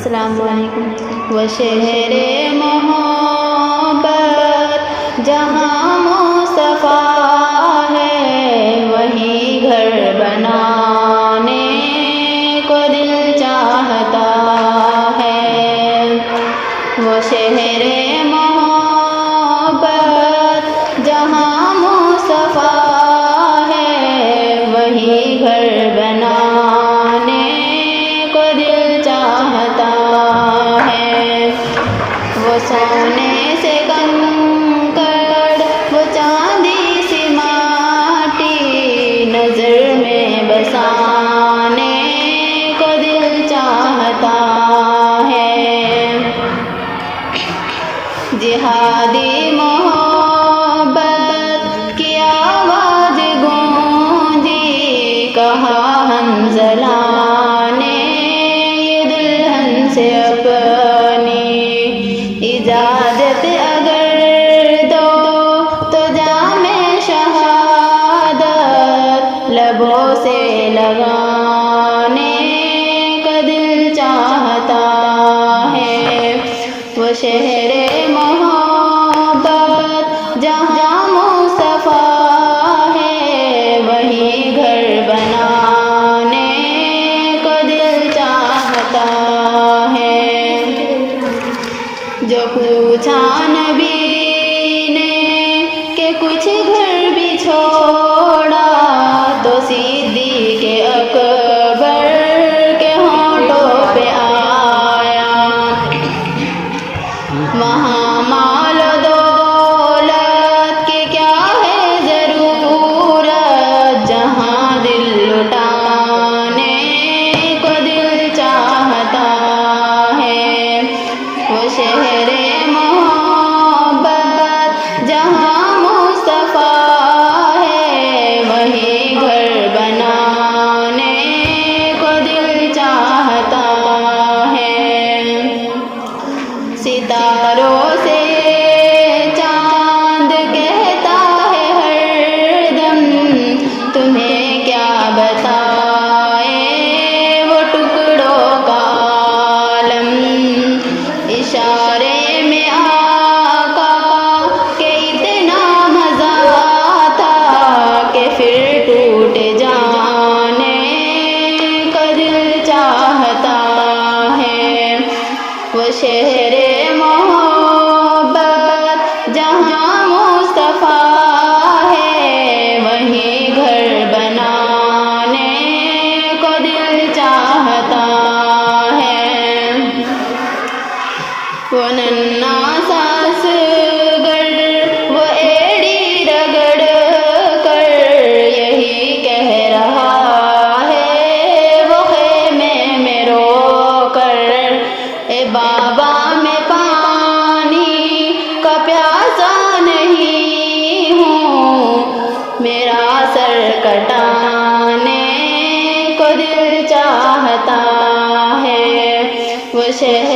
السلام علیکم۔ وہ شہر محبت جہاں مصطفیٰ ہے، وہی گھر بنانے کو دل چاہتا ہے۔ وہ شہر محبت جہاں مصطفیٰ ہے، وہی گھر بنانے کو دل چاہتا ہے۔ وہ سونے سے کنکڑ، وہ چاندی سی ماٹی، نظر میں بسانے کو دل چاہتا ہے۔ جہادی محبت کی آواز گونجی، کہا حنظلہ نے یہ دلہن سے اپنی، اجازت اگر دو تو جام شہادت لبوں سے لگانے کا دل چاہتا ہے۔ وہ شہر محبت جہاں مصطفیٰ ہے، وہی گھر بنانے کو دل چاہتا ہے۔ جو پوچھا نبی نے کہ کچھ گھر بھی چھوڑا، تو صدیق اکبر کے ہونٹوں پہ آیا، وہاں مال و دولت کی کیا ہے ضرورت، جہاں دل لٹانے کو دل چاہتا ہے۔ وہ شہر محبت جہاں مصطفیٰ ہے، وہی گھر بنانے کو دل چاہتا ہے۔ ستاروں سے چاند کہتا ہے ہر دم، تمہیں کیا بتائے وہ ٹکڑوں کا عالم، اشارے میں آقا کہ اتنا مزہ آتا کہ پھر ٹوٹ جانے کا دل چاہتا ہے۔ وہ شہر محبت جہاں مصطفیٰ ہے، وہی گھر بنانے کو دل چاہتا ہے۔ وہ ننھا سا اصغر، وہ ایڑی رگڑ کر یہی کہہ رہا ہے، وہ خیمے میں رو کر، اے بابا میں پانی کا پیاسا نہیں ہوں، میرا سر کٹانے کو دل چاہتا ہے۔ وہ شہر